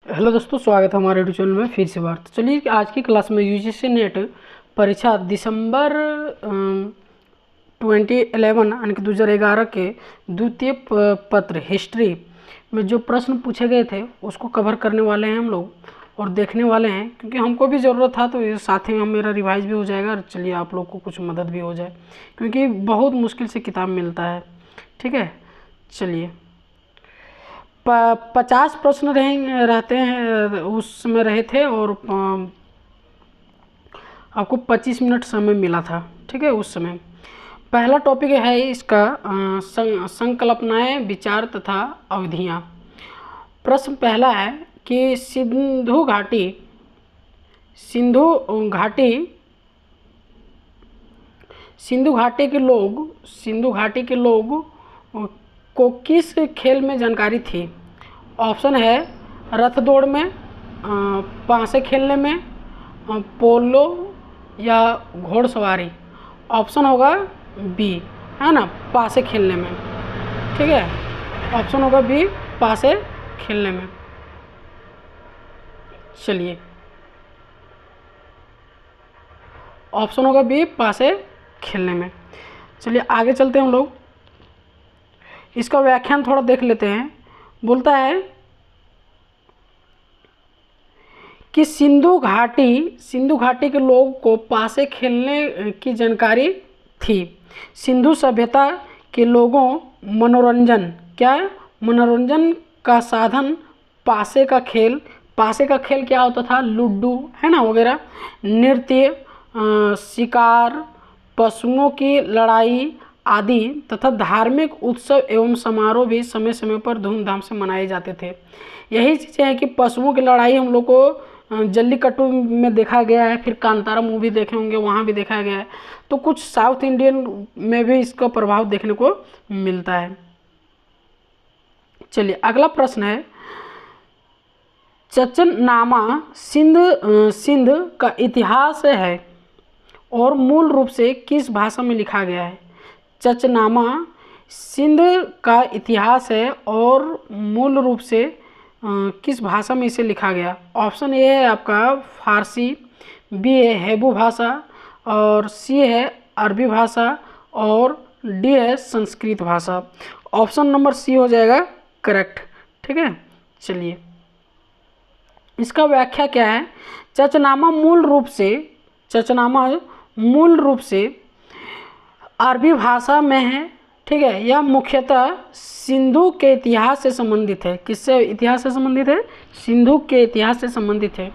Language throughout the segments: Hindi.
हेलो दोस्तों, स्वागत है हमारे यूट्यूब चैनल में फिर से बार। तो चलिए आज की क्लास में यूजीसी नेट परीक्षा दिसंबर 2011 यानी कि 2011 के द्वितीय पत्र हिस्ट्री में जो प्रश्न पूछे गए थे उसको कवर करने वाले हैं हम लोग और देखने वाले हैं, क्योंकि हमको भी ज़रूरत था तो ये साथ ही में मेरा रिवाइज भी हो जाएगा और चलिए आप लोग को कुछ मदद भी हो जाए, क्योंकि बहुत मुश्किल से किताब मिलता है। ठीक है, चलिए 50 प्रश्न रहते हैं, उस समय रहे थे और आपको 25 मिनट समय मिला था। ठीक है, उस समय पहला टॉपिक है इसका संकल्पनाएं, विचार तथा अवधियाँ। प्रश्न पहला है कि सिंधु घाटी के लोग को किस खेल में जानकारी थी? ऑप्शन है रथ दौड़ में, पांसे खेलने में, पोलो या घोड़सवारी। ऑप्शन होगा बी, है ना, पासे खेलने में। ठीक है, ऑप्शन होगा बी, पासे खेलने में। चलिए ऑप्शन होगा बी, पासे खेलने में। चलिए आगे चलते हैं हम लोग, इसका व्याख्यान थोड़ा देख लेते हैं। बोलता है कि सिंधु घाटी के लोगों को पासे खेलने की जानकारी थी। सिंधु सभ्यता के लोगों मनोरंजन का साधन पासे का खेल क्या होता था? लूडो, है ना, वगैरह। नृत्य, शिकार, पशुओं की लड़ाई आदि तथा धार्मिक उत्सव एवं समारोह भी समय समय पर धूमधाम से मनाए जाते थे। यही चीज़ें हैं कि पशुओं की लड़ाई हम लोग को जल्लीकट्टू में देखा गया है, फिर कांतारा मूवी देखे होंगे, वहाँ भी देखा गया है। तो कुछ साउथ इंडियन में भी इसका प्रभाव देखने को मिलता है। चलिए अगला प्रश्न है, चचनामा सिंध का इतिहास है और मूल रूप से किस भाषा में लिखा गया है? चचनामा सिंध का इतिहास है और मूल रूप से किस भाषा में इसे लिखा गया? ऑप्शन ए है आपका फारसी, बी है हेबू भाषा, और सी है अरबी भाषा, और डी है संस्कृत भाषा। ऑप्शन नंबर सी हो जाएगा करेक्ट। ठीक है, चलिए इसका व्याख्या क्या है? चचनामा मूल रूप से अरबी भाषा में है। ठीक है, यह मुख्यतः सिंधु के इतिहास से संबंधित है। किससे इतिहास से संबंधित है? सिंधु के इतिहास से संबंधित है,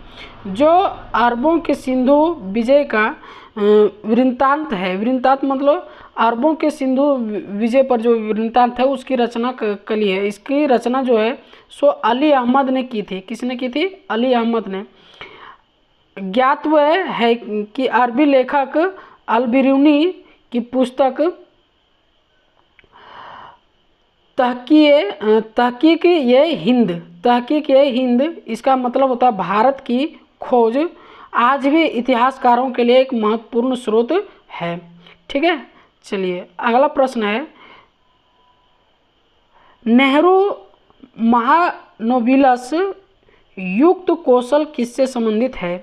जो अरबों के सिंधु विजय का वृत्तांत है। वृत्तांत मतलब अरबों के सिंधु विजय पर जो वृत्तांत है उसकी रचना कली है। इसकी रचना जो है सो अली अहमद ने की थी। किसने की थी? अली अहमद ने। ज्ञात है कि अरबी लेखक अल-बिरूनी की पुस्तक तहकीक ये हिंद, इसका मतलब होता है भारत की खोज, आज भी इतिहासकारों के लिए एक महत्वपूर्ण स्रोत है। ठीक है, चलिए अगला प्रश्न है, नेहरू महानोबिलस युक्त कौशल किससे संबंधित है?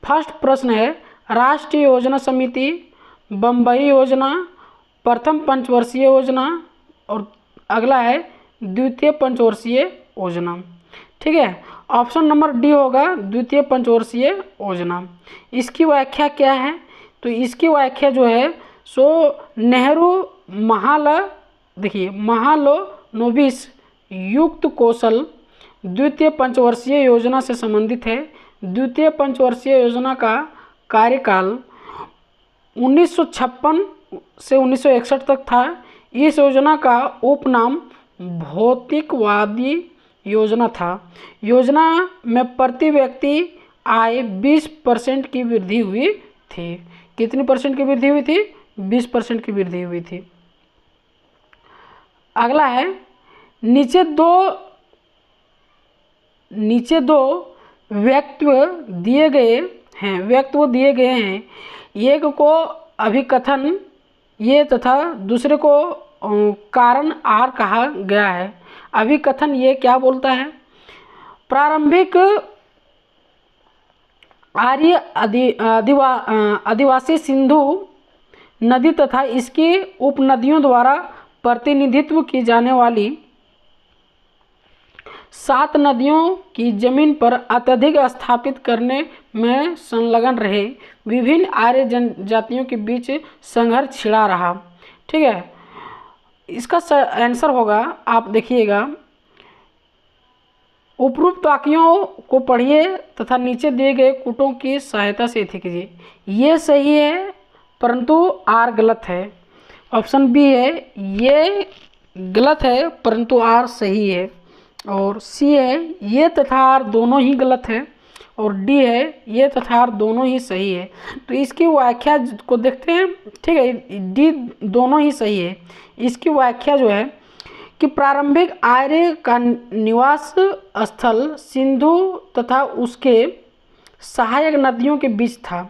फर्स्ट प्रश्न है राष्ट्रीय योजना समिति, बम्बई योजना, प्रथम पंचवर्षीय योजना, और अगला है द्वितीय पंचवर्षीय योजना। ठीक है, ऑप्शन नंबर डी होगा द्वितीय पंचवर्षीय योजना। इसकी व्याख्या क्या है? तो इसकी व्याख्या जो है सो नेहरू महालनोबिस युक्त कौशल द्वितीय पंचवर्षीय योजना से संबंधित है। द्वितीय पंचवर्षीय योजना का कार्यकाल 1956 से 1961 तक था। इस योजना का उपनाम भौतिकवादी योजना था। योजना में प्रति व्यक्ति आय 20% की वृद्धि हुई थी। कितनी परसेंट की वृद्धि हुई थी? 20% की वृद्धि हुई थी। अगला है, नीचे दो व्यक्तित्व दिए गए हैं। एक को अभिकथन ये तथा दूसरे को कारण आर कहा गया है। अभिकथन ये क्या बोलता है? प्रारंभिक आर्य आदिवासी सिंधु नदी तथा इसकी उपनदियों द्वारा प्रतिनिधित्व की जाने वाली 7 नदियों की जमीन पर अत्यधिक स्थापित करने में संलग्न रहे विभिन्न आर्य जनजातियों के बीच संघर्ष छिड़ा रहा। ठीक है, इसका आंसर होगा, आप देखिएगा, उपरोक्त वाक्यों को पढ़िए तथा नीचे दिए गए कूटों की सहायता से इति कीजिए। ये सही है परंतु आर गलत है। ऑप्शन बी है ये गलत है परंतु आर सही है। और सी है ये तथा आर दोनों ही गलत है। और डी है ये तथा आर दोनों ही सही है। तो इसकी व्याख्या को देखते हैं। ठीक है, डी दोनों ही सही है। इसकी व्याख्या जो है कि प्रारंभिक आर्य का निवास स्थल सिंधु तथा उसके सहायक नदियों के बीच था।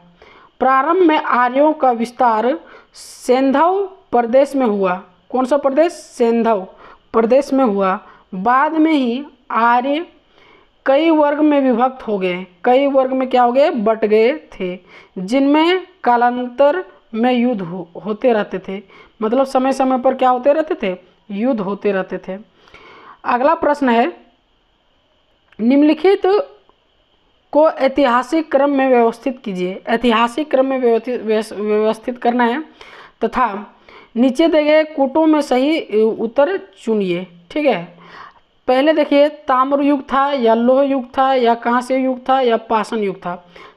प्रारंभ में आर्यों का विस्तार सिंधु प्रदेश में हुआ। कौन सा प्रदेश? सिंधु प्रदेश में हुआ। बाद में ही आर्य कई वर्ग में विभक्त हो गए। कई वर्ग में क्या हो गए? बट गए थे, जिनमें कालांतर में युद्ध होते रहते थे। मतलब समय समय पर क्या होते रहते थे? युद्ध होते रहते थे। अगला प्रश्न है, निम्नलिखित को ऐतिहासिक क्रम में व्यवस्थित कीजिए। ऐतिहासिक क्रम में व्यवस्थित करना है तथा नीचे दिए गए कूटों में सही उत्तर चुनिए। ठीक है, पहले देखिए ताम्र युग था या लोह युग था या कांस्य युग था या पाषाण युग था।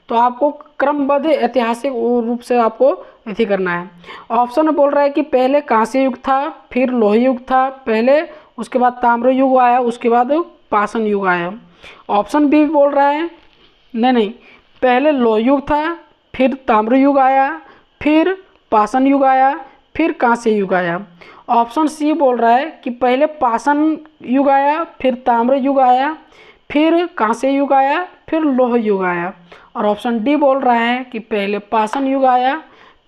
तो आपको क्रमबद्ध ऐतिहासिक रूप से आपको इति करना है। ऑप्शन में बोल रहा है कि पहले कांस्य युग था, फिर लोह युग था पहले, उसके बाद ताम्र युग आया, उसके बाद पाषाण युग आया। ऑप्शन बी बोल रहा है नहीं, पहले लोह युग था, फिर ताम्र युग आया, फिर पाषाण युग आया, फिर कांस्य युग आया। ऑप्शन सी बोल रहा है कि पहले पाषाण युग आया, फिर ताम्र युग आया, फिर कांस्य युग आया, फिर लोह युग आया। और ऑप्शन डी बोल रहा है कि पहले पाषाण युग आया,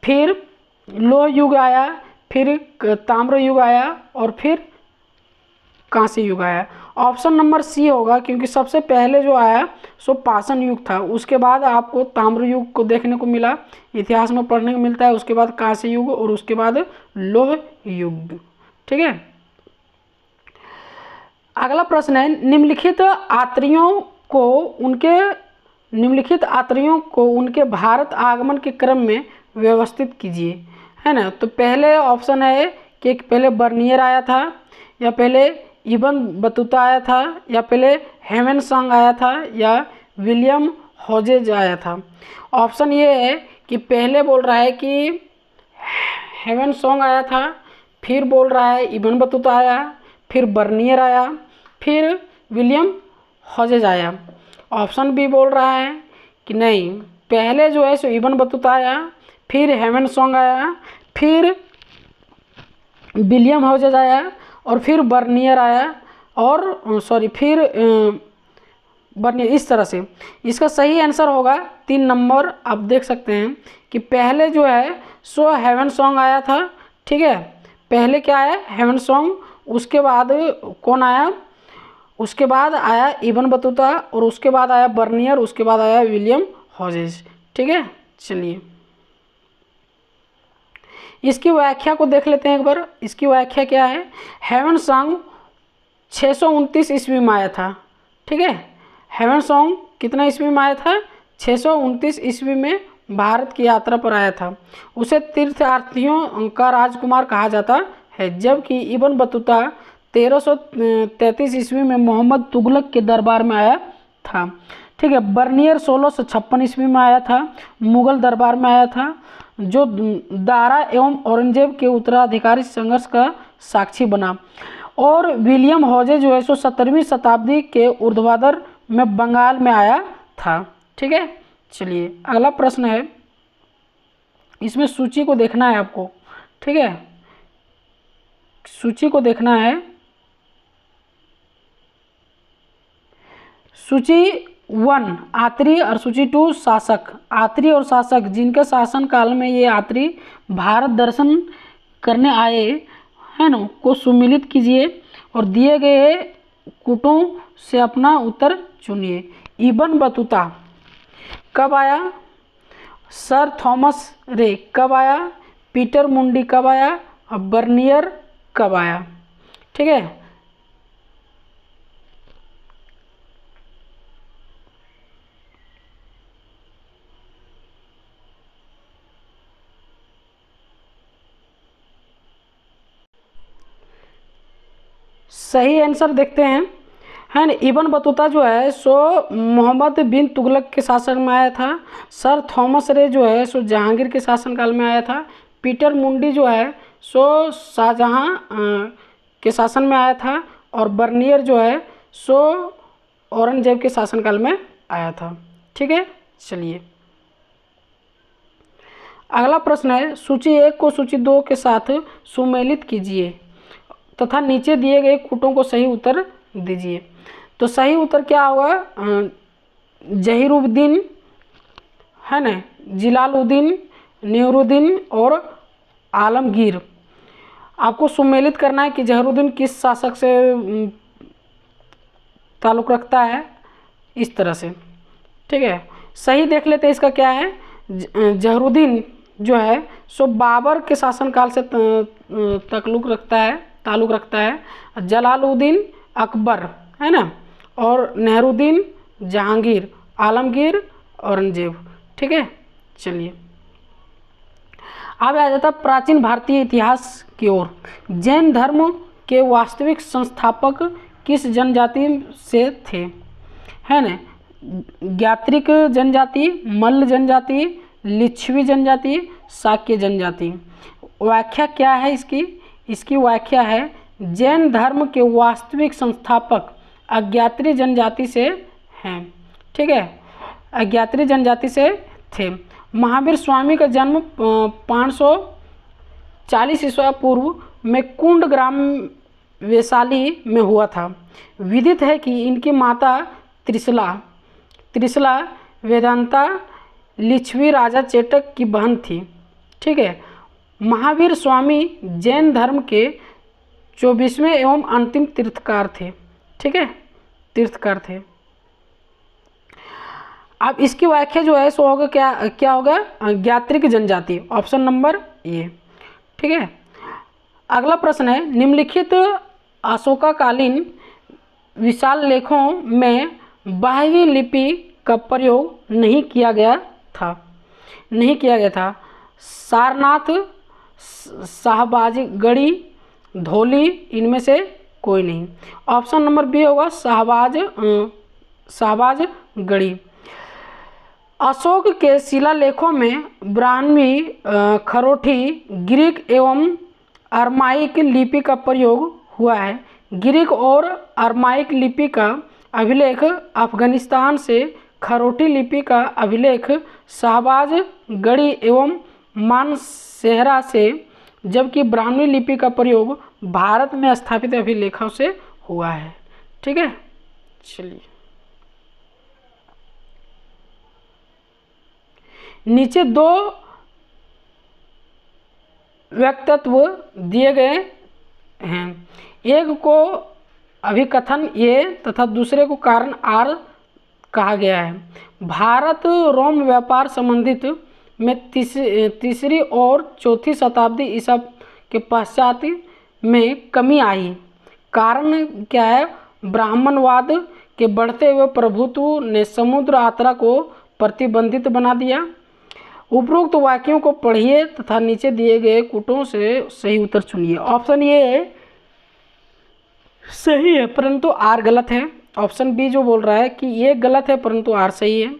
फिर लोह युग आया, फिर ताम्र युग आया और फिर कांस्य युग आया। ऑप्शन नंबर सी होगा क्योंकि सबसे पहले जो आया सो पाषाण युग था, उसके बाद आपको ताम्र युग को देखने को मिला, इतिहास में पढ़ने को मिलता है, उसके बाद कांस्य युग और उसके बाद लोह युग। ठीक है, अगला प्रश्न है, निम्नलिखित आत्रियों को उनके भारत आगमन के क्रम में व्यवस्थित कीजिए। है ना, तो पहले ऑप्शन है कि पहले बर्नियर आया था, या पहले इबन बतूता आया था, या पहले ह्वेनसांग आया था, या विलियम हॉजेज आया था। ऑप्शन ये है कि पहले बोल रहा है कि ह्वेनसांग आया था, फिर बोल रहा है इबन बतूता आया, फिर बर्नियर आया, फिर विलियम हॉजेज आया। ऑप्शन बी बोल रहा है कि नहीं, पहले जो है सो इबन बतूता आया, फिर ह्वेनसांग आया, फिर विलियम हॉजेज आया और फिर बर्नियर आया और फिर बर्नियर। इस तरह से इसका सही आंसर होगा 3 नंबर। आप देख सकते हैं कि पहले जो है सो ह्वेनसांग आया था। ठीक है, पहले क्या आया? ह्वेनसांग, उसके बाद कौन आया? उसके बाद आया इबन बतूता और उसके बाद आया बर्नियर, उसके बाद आया विलियम हॉजेज। ठीक है, चलिए इसकी व्याख्या को देख लेते हैं एक बार। इसकी व्याख्या क्या है? ह्वेनसांग 629 ईस्वी में आया था। ठीक है, ह्वेनसांग कितना ईस्वी में आया था? 629 ईस्वी में भारत की यात्रा पर आया था। उसे तीर्थयात्रियों का राजकुमार कहा जाता है, जबकि इबन बतूता 1333 ईस्वी में मोहम्मद तुगलक के दरबार में आया था। ठीक है, बर्नियर 1656 ईस्वी में आया था, मुगल दरबार में आया था, जो दारा एवं औरंगजेब के उत्तराधिकारी संघर्ष का साक्षी बना। और विलियम हॉजेज जो है सो 17वीं शताब्दी के ऊर्ध्वाधर में बंगाल में आया था। ठीक है, चलिए अगला प्रश्न है, इसमें सूची को देखना है आपको। ठीक है, सूची को देखना है। सूची 1 आत्री और सूची 2 शासक। आत्री और शासक जिनके शासन काल में ये आत्री भारत दर्शन करने आए हैं ना, को सुमिलित कीजिए और दिए गए कूटों से अपना उत्तर चुनिए। इब्न बतूता कब आया? सर थॉमस रे कब आया? पीटर मुंडी कब आया? और बर्नियर कब आया? ठीक है, सही आंसर देखते हैं, है ना। इब्न बतूता जो है सो मोहम्मद बिन तुगलक के शासन में आया था। सर थॉमस रे जो है सो जहांगीर के शासनकाल में आया था। पीटर मुंडी जो है सो शाहजहां के शासन में आया था। और बर्नियर जो है सो औरंगजेब के शासनकाल में आया था। ठीक है, चलिए अगला प्रश्न है, सूची 1 को सूची 2 के साथ सुमेलित कीजिए तथा नीचे दिए गए कूटों को सही उत्तर दीजिए। तो सही उत्तर क्या होगा? जहीरुद्दीन, है ना, जिलालुद्दीन, नुरुद्दीन और आलमगीर। आपको सुमेलित करना है कि जहीरुद्दीन किस शासक से ताल्लुक़ रखता है, इस तरह से। ठीक है, सही देख लेते हैं इसका क्या है। जहीरुद्दीन जो है सो बाबर के शासनकाल से ताल्लुक़ रखता है। जलालुद्दीन अकबर, है ना, और नेहरूद्दीन जहांगीर, आलमगीर औरंगजेब। ठीक है, चलिए अब आ जाता प्राचीन भारतीय इतिहास की ओर। जैन धर्म के वास्तविक संस्थापक किस जनजाति से थे? है ना, ज्ञात्रिक जनजाति, मल्ल जनजाति, लिच्छवी जनजाति, शाक्य जनजाति। व्याख्या क्या है इसकी? इसकी व्याख्या है, जैन धर्म के वास्तविक संस्थापक अज्ञात्री जनजाति से हैं। ठीक है, अज्ञात्री जनजाति से थे। महावीर स्वामी का जन्म 540 ईसा पूर्व में कुंड ग्राम वैशाली में हुआ था। विदित है कि इनकी माता त्रिशला वेदांता लिच्छवी राजा चेटक की बहन थी। ठीक है, महावीर स्वामी जैन धर्म के 24वें एवं अंतिम तीर्थकार थे। ठीक है, तीर्थकार थे। अब इसकी व्याख्या जो है सो होगा क्या होगा? ज्ञात्रिक जनजाति, ऑप्शन नंबर ए। ठीक है, अगला प्रश्न है, निम्नलिखित अशोकाकालीन विशाल लेखों में बाह्य लिपि का प्रयोग नहीं किया गया था। सारनाथ, शाहबाजगढ़ी, धौली, इनमें से कोई नहीं। ऑप्शन नंबर बी होगा शाहबाजगढ़ी। अशोक के शिलालेखों में ब्राह्मी, खरोठी, ग्रीक एवं अरमाइक लिपि का प्रयोग हुआ है। ग्रीक और अरमाइक लिपि का अभिलेख अफगानिस्तान से, खरोठी लिपि का अभिलेख शाहबाजगढ़ी एवं मानसेहरा से, जबकि ब्राह्मी लिपि का प्रयोग भारत में स्थापित अभिलेखों से हुआ है। ठीक है, चलिए नीचे 2 वक्तव्य दिए गए हैं। एक को अभिकथन ए तथा दूसरे को कारण आर कहा गया है। भारत रोम व्यापार संबंधित में तीसरी और चौथी शताब्दी ईसा के पश्चात में कमी आई। कारण क्या है? ब्राह्मणवाद के बढ़ते हुए प्रभुत्व ने समुद्र यात्रा को प्रतिबंधित बना दिया। उपरोक्त वाक्यों को पढ़िए तथा नीचे दिए गए कूटों से सही उत्तर चुनिए। ऑप्शन ए सही है परंतु आर गलत है। ऑप्शन बी जो बोल रहा है कि ये गलत है परंतु आर सही है।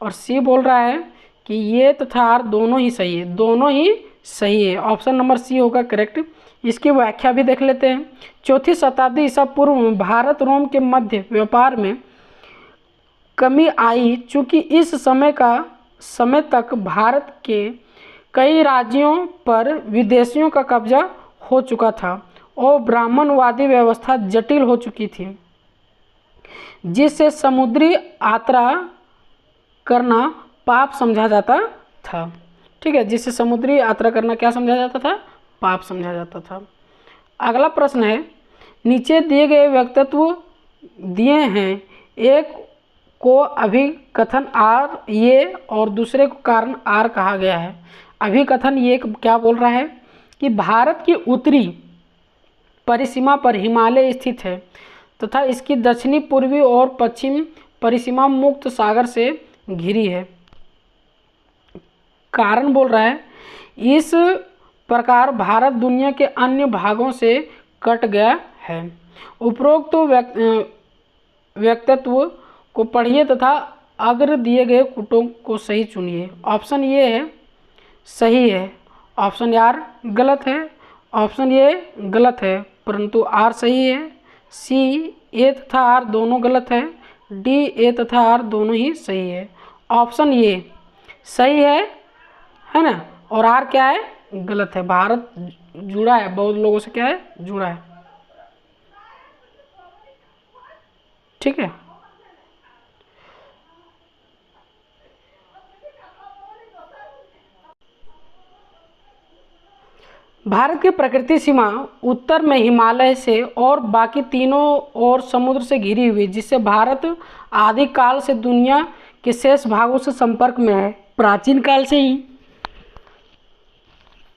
और सी बोल रहा है कि ये तथा आर दोनों ही सही है, दोनों ही सही है। ऑप्शन नंबर सी होगा करेक्ट। इसकी व्याख्या भी देख लेते हैं। चौथी शताब्दी ईसा पूर्व में भारत रोम के मध्य व्यापार में कमी आई, चूँकि इस समय तक भारत के कई राज्यों पर विदेशियों का कब्जा हो चुका था और ब्राह्मणवादी व्यवस्था जटिल हो चुकी थी, जिससे समुद्री यात्रा करना पाप समझा जाता था। ठीक है, जिससे समुद्री यात्रा करना क्या समझा जाता था? पाप समझा जाता था। अगला प्रश्न है, नीचे दिए गए वक्तव्य दिए हैं, एक को अभिकथन आर ये और दूसरे को कारण आर कहा गया है। अभिकथन ये क्या बोल रहा है कि भारत की उत्तरी परिसीमा पर हिमालय स्थित है तथा इसकी दक्षिणी, पूर्वी और पश्चिम परिसीमा मुक्त सागर से घिरी है। कारण बोल रहा है इस प्रकार भारत दुनिया के अन्य भागों से कट गया है। उपरोक्त तो व्यक्तित्व को पढ़िए तथा अग्र दिए गए कूटों को सही चुनिए। ऑप्शन ये है सही है, ऑप्शन आर गलत है, ऑप्शन ये गलत है परंतु आर सही है, सी ए तथा आर दोनों गलत है, डी ए तथा आर दोनों ही सही है। ऑप्शन ये सही है ना, और आर क्या है, गलत है। भारत जुड़ा है, बहुत लोगों से क्या है, जुड़ा है। ठीक है, भारत की प्रकृति सीमा उत्तर में हिमालय से और बाकी तीनों ओर समुद्र से घिरी हुई, जिससे भारत आदि काल से दुनिया के शेष भागों से संपर्क में है। प्राचीन काल से ही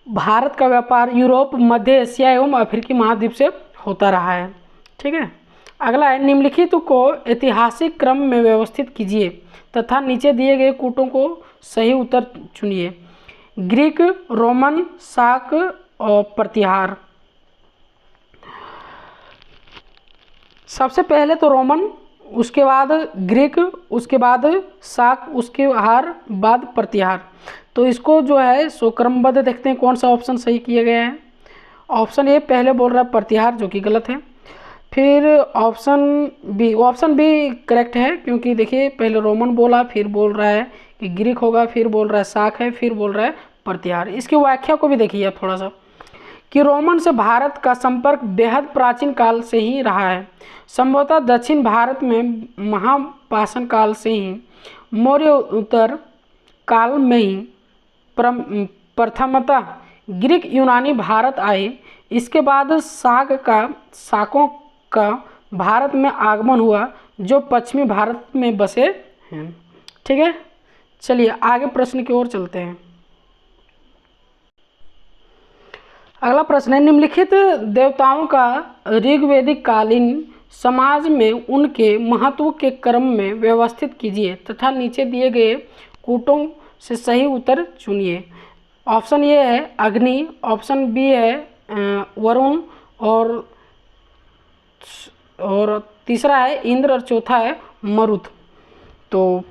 भारत का व्यापार यूरोप, मध्य एशिया एवं अफ्रीकी महाद्वीप से होता रहा है। ठीक है, अगला है निम्नलिखित को ऐतिहासिक क्रम में व्यवस्थित कीजिए तथा नीचे दिए गए कूटों को सही उत्तर चुनिए। ग्रीक, रोमन, शाक और प्रतिहार। सबसे पहले तो रोमन, उसके बाद ग्रीक, उसके बाद शाक, उसके बाद प्रतिहार। तो इसको जो है सो क्रमबद्ध देखते हैं कौन सा ऑप्शन सही किया गया है। ऑप्शन ए पहले बोल रहा है प्रतिहार, जो कि गलत है। फिर ऑप्शन बी करेक्ट है, क्योंकि देखिए पहले रोमन बोला, फिर बोल रहा है कि ग्रीक होगा, फिर बोल रहा है शाक है, फिर बोल रहा है प्रतिहार। इसकी व्याख्या को भी देखिए आप थोड़ा सा, कि रोमन से भारत का संपर्क बेहद प्राचीन काल से ही रहा है। संभवतः दक्षिण भारत में महापाषाण काल से ही, मौर्य उत्तर काल में ही प्रथमतः ग्रीक यूनानी भारत आए। इसके बाद शाकों का भारत में आगमन हुआ, जो पश्चिमी भारत में बसे हैं। ठीक है, चलिए आगे प्रश्न की ओर चलते हैं। अगला प्रश्न है, निम्नलिखित देवताओं का ऋग्वैदिक कालीन समाज में उनके महत्व के क्रम में व्यवस्थित कीजिए तथा नीचे दिए गए कूटों से सही उत्तर चुनिए। ऑप्शन ए है अग्नि, ऑप्शन बी है वरुण, और तीसरा है इंद्र, और चौथा है मरुत। तो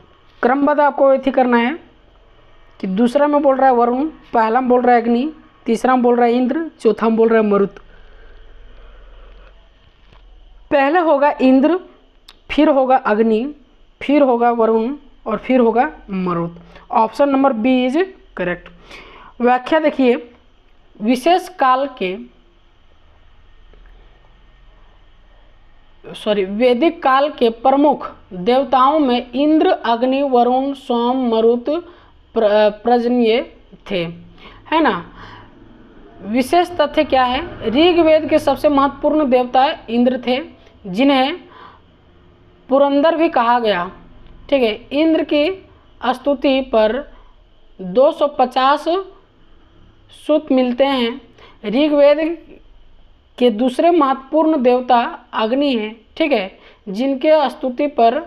क्रमबद्ध आपको ऐसे करना है कि दूसरा में बोल रहा है वरुण, पहला में बोल रहा है अग्नि, तीसरा में बोल रहा है इंद्र, चौथा में बोल रहा है मरुत। पहले होगा इंद्र, फिर होगा अग्नि, फिर होगा वरुण और फिर होगा Marut. Option number B is correct. व्याख्या देखिए, वैदिक काल के प्रमुख देवताओं में इंद्र, अग्नि, वरुण, सोम, मरुत प्रजनीय थे, है ना। विशेष तथ्य क्या है, ऋग्वेद के सबसे महत्वपूर्ण देवता इंद्र थे, जिन्हें पुरंदर भी कहा गया। ठीक है, इंद्र की स्तुति पर 250 सूक्त मिलते हैं। ऋग्वेद के दूसरे महत्वपूर्ण देवता अग्नि हैं, ठीक है, जिनके स्तुति पर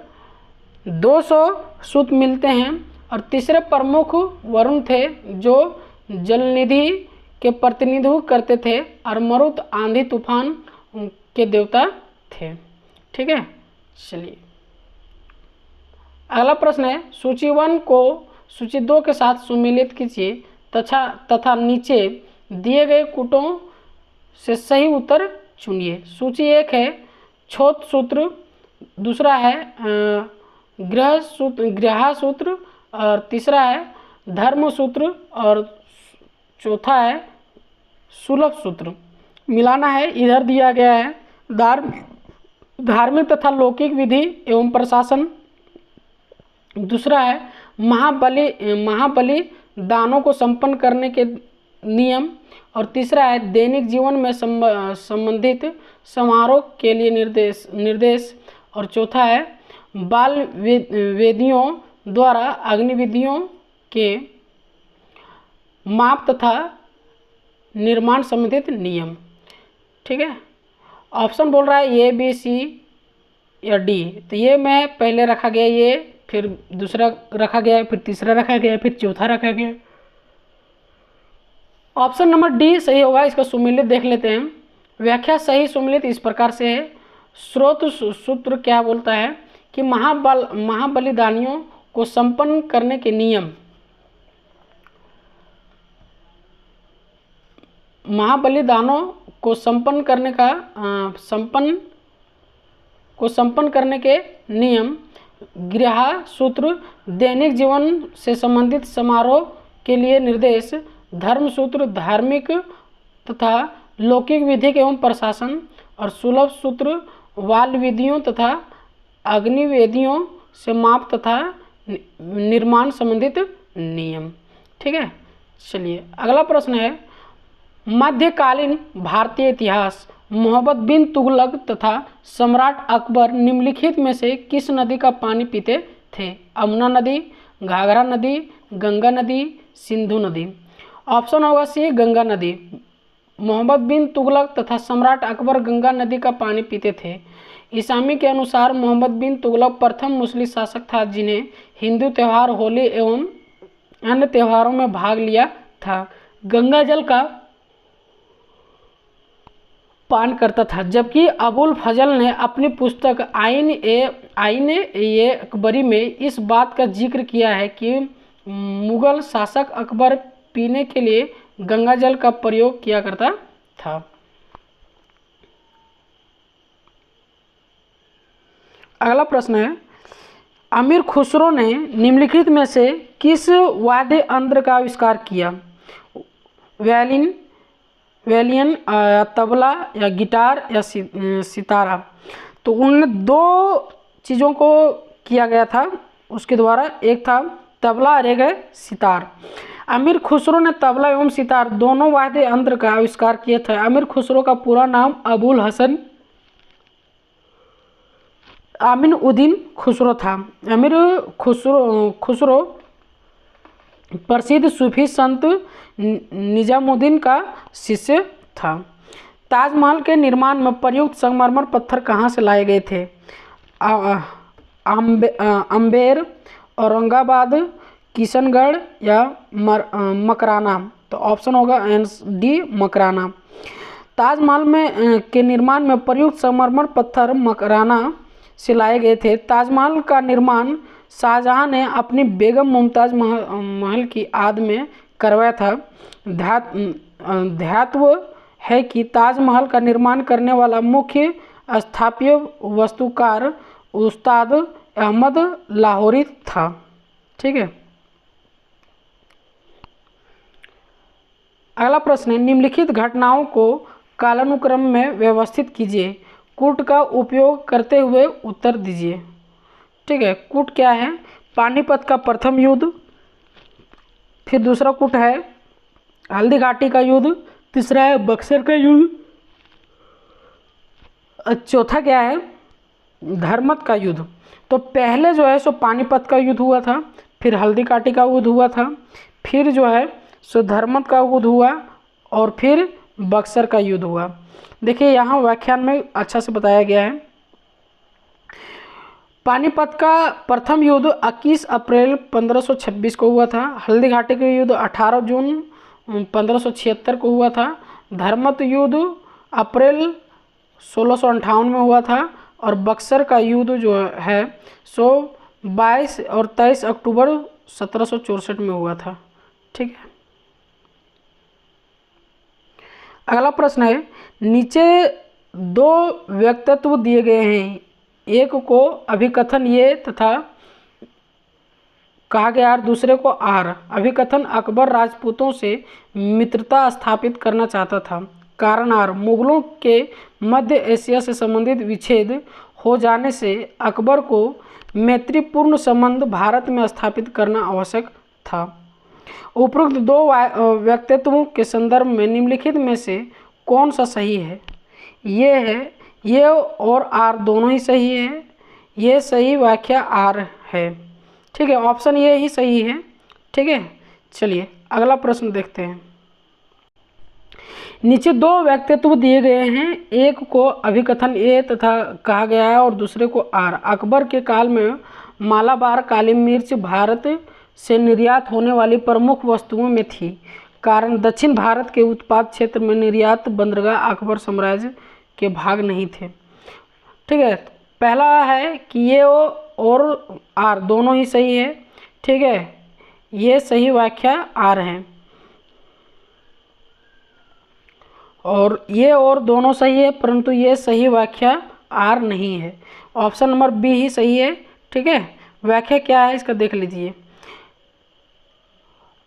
200 सूक्त मिलते हैं। और तीसरे प्रमुख वरुण थे, जो जलनिधि के प्रतिनिधित्व करते थे, और मरुत आंधी तूफान के देवता थे। ठीक है, चलिए अगला प्रश्न है, सूची 1 को सूची 2 के साथ सुमेलित कीजिए तथा नीचे दिए गए कूटों से सही उत्तर चुनिए। सूची 1 है छोत सूत्र, दूसरा है गृह सूत्र, और तीसरा है धर्म सूत्र, और चौथा है सुलभ सूत्र। मिलाना है, इधर दिया गया है धार्मिक तथा लौकिक विधि एवं प्रशासन, दूसरा है महाबलि दानों को संपन्न करने के नियम, और तीसरा है दैनिक जीवन में संबंधित समारोह के लिए निर्देश, और चौथा है बाल वेदियों द्वारा अग्निविधियों के माप तथा निर्माण संबंधित नियम। ठीक है, ऑप्शन बोल रहा है ए बी सी या डी। तो ये मैं पहले रखा गया, ये फिर दूसरा रखा गया, फिर तीसरा रखा गया, फिर चौथा रखा गया। ऑप्शन नंबर डी सही होगा। इसका सुमेलित देख लेते हैं। व्याख्या सही सुमेलित इस प्रकार से है। स्रोत सूत्र क्या बोलता है कि महाबलिदानियों को संपन्न करने के नियम, महाबलिदानों को संपन्न करने के नियम, गृह सूत्र दैनिक जीवन से संबंधित समारोह के लिए निर्देश, धर्म सूत्र धार्मिक तथा लौकिक विधि एवं प्रशासन, और सुलभ सूत्र वाल विधियों तथा अग्निवेदियों से माप तथा निर्माण संबंधित नियम। ठीक है, चलिए अगला प्रश्न है। मध्यकालीन भारतीय इतिहास मोहम्मद बिन तुगलक तथा सम्राट अकबर निम्नलिखित में से किस नदी का पानी पीते थे? अमना नदी, घाघरा नदी, गंगा नदी, सिंधु नदी। ऑप्शन होगा सी गंगा नदी। मोहम्मद बिन तुगलक तथा सम्राट अकबर गंगा नदी का पानी पीते थे। ईसामी के अनुसार मोहम्मद बिन तुगलक प्रथम मुस्लिम शासक था जिन्हें हिंदू त्यौहार होली एवं अन्य त्योहारों में भाग लिया था। गंगा जल का पान करता था, जबकि अबुल फजल ने अपनी पुस्तक आईन ए अकबरी में इस बात का जिक्र किया है कि मुगल शासक अकबर पीने के लिए गंगा जल का प्रयोग किया करता था। अगला प्रश्न है। अमीर खुसरो ने निम्नलिखित में से किस वाद्य यंत्र का आविष्कार किया? वायलिन, तबला या गिटार या सितारा। तो उन दो चीज़ों को किया गया था उसके द्वारा, एक था तबला और एक है सितार। अमीर खुसरो ने तबला एवं सितार दोनों वाद्य यंत्र का आविष्कार किया था। अमीर खुसरो का पूरा नाम अबुल हसन आमीन उद्दीन खुसरो था। अमीर खुसरो प्रसिद्ध सूफी संत निजामुद्दीन का शिष्य था। ताजमहल के निर्माण में प्रयुक्त संगमरमर पत्थर कहाँ से लाए गए थे? अम्बेर, औरंगाबाद, किशनगढ़ या मकराना। तो ऑप्शन होगा डी मकराना। ताजमहल में के निर्माण में प्रयुक्त संगमरमर पत्थर मकराना से लाए गए थे। ताजमहल का निर्माण शाहजहां ने अपनी बेगम मुमताज़ महल की याद में करवाया था। ध्यातव्य है कि ताजमहल का निर्माण करने वाला मुख्य स्थापत्य वास्तुकार उस्ताद अहमद लाहौरी था। ठीक है, अगला प्रश्न है। निम्नलिखित घटनाओं को कालानुक्रम में व्यवस्थित कीजिए। कूट का उपयोग करते हुए उत्तर दीजिए। ठीक है, कूट क्या है? पानीपत का प्रथम युद्ध, फिर दूसरा कूट है हल्दी घाटी का युद्ध, तीसरा है बक्सर का युद्ध, चौथा क्या है? धर्मत का युद्ध। तो पहले जो है सो पानीपत का युद्ध हुआ था, फिर हल्दी घाटी का युद्ध हुआ था, फिर जो है सो धर्मत का युद्ध हुआ और फिर बक्सर का युद्ध हुआ। देखिए यहाँ व्याख्यान में अच्छा से बताया गया है। पानीपत का प्रथम युद्ध 21 अप्रैल 1526 को हुआ था। हल्दी घाटी का युद्ध 18 जून 1576 को हुआ था। धर्मत युद्ध अप्रैल 1658 में हुआ था और बक्सर का युद्ध जो है सो 22 और 23 अक्टूबर 1764 में हुआ था। ठीक है, अगला प्रश्न है। नीचे दो व्यक्तित्व दिए गए हैं, एक को अभिकथन ये तथा कहा गया और दूसरे को आर। अभिकथन अकबर राजपूतों से मित्रता स्थापित करना चाहता था। कारण आर, मुगलों के मध्य एशिया से संबंधित विच्छेद हो जाने से अकबर को मैत्रीपूर्ण संबंध भारत में स्थापित करना आवश्यक था। उपरोक्त दो व्यक्तित्वों के संदर्भ में निम्नलिखित में से कौन सा सही है? ये है, ये और आर दोनों ही सही है। ये सही व्याख्या आर है। ठीक है, ऑप्शन ये ही सही है। ठीक है, चलिए अगला प्रश्न देखते हैं। नीचे दो व्यक्तित्व दिए गए हैं, एक को अभिकथन ए तथा कहा गया है और दूसरे को आर। अकबर के काल में मालाबार काली मिर्च भारत से निर्यात होने वाली प्रमुख वस्तुओं में थी, कारण दक्षिण भारत के उत्पाद क्षेत्र में निर्यात बंदरगाह अकबर साम्राज्य के भाग नहीं थे। ठीक है, पहला है कि ये और आर दोनों ही सही है। ठीक है, ये सही व्याख्या आर है और ये और दोनों सही है, परंतु ये सही व्याख्या आर नहीं है। ऑप्शन नंबर बी ही सही है। ठीक है, व्याख्या क्या है इसका देख लीजिए।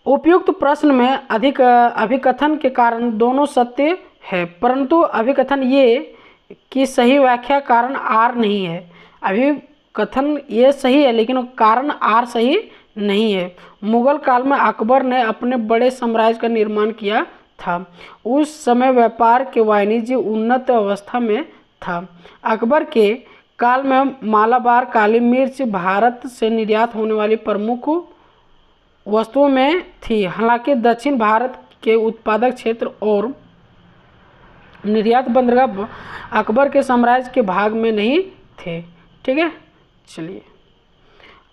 उपयुक्त प्रश्न में अधिक अभिकथन के कारण दोनों सत्य है, परंतु अभिकथन ये की सही व्याख्या कारण आर नहीं है। अभिकथन ये सही है लेकिन कारण आर सही नहीं है। मुगल काल में अकबर ने अपने बड़े साम्राज्य का निर्माण किया था। उस समय व्यापार के वाणिज्य उन्नत अवस्था में था। अकबर के काल में मालाबार काली मिर्च भारत से निर्यात होने वाली प्रमुख वस्तुओं में थी, हालांकि दक्षिण भारत के उत्पादक क्षेत्र और निर्यात बंदरगाह अकबर के साम्राज्य के भाग में नहीं थे। ठीक है, चलिए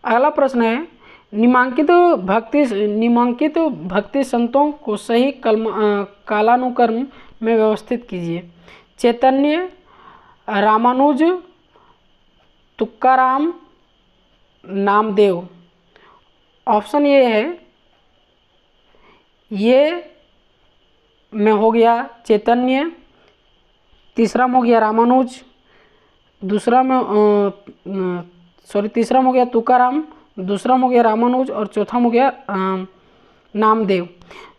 अगला प्रश्न है। निम्नांकित भक्ति संतों को सही कालानुक्रम में व्यवस्थित कीजिए। चैतन्य, रामानुज, तुकाराम, नामदेव। ऑप्शन ये है, ये में हो गया चैतन्य, तीसरा में हो गया रामानुज, तीसरा में हो गया तुकाराम, दूसरा में हो गया रामानुज और चौथा में हो गया नामदेव।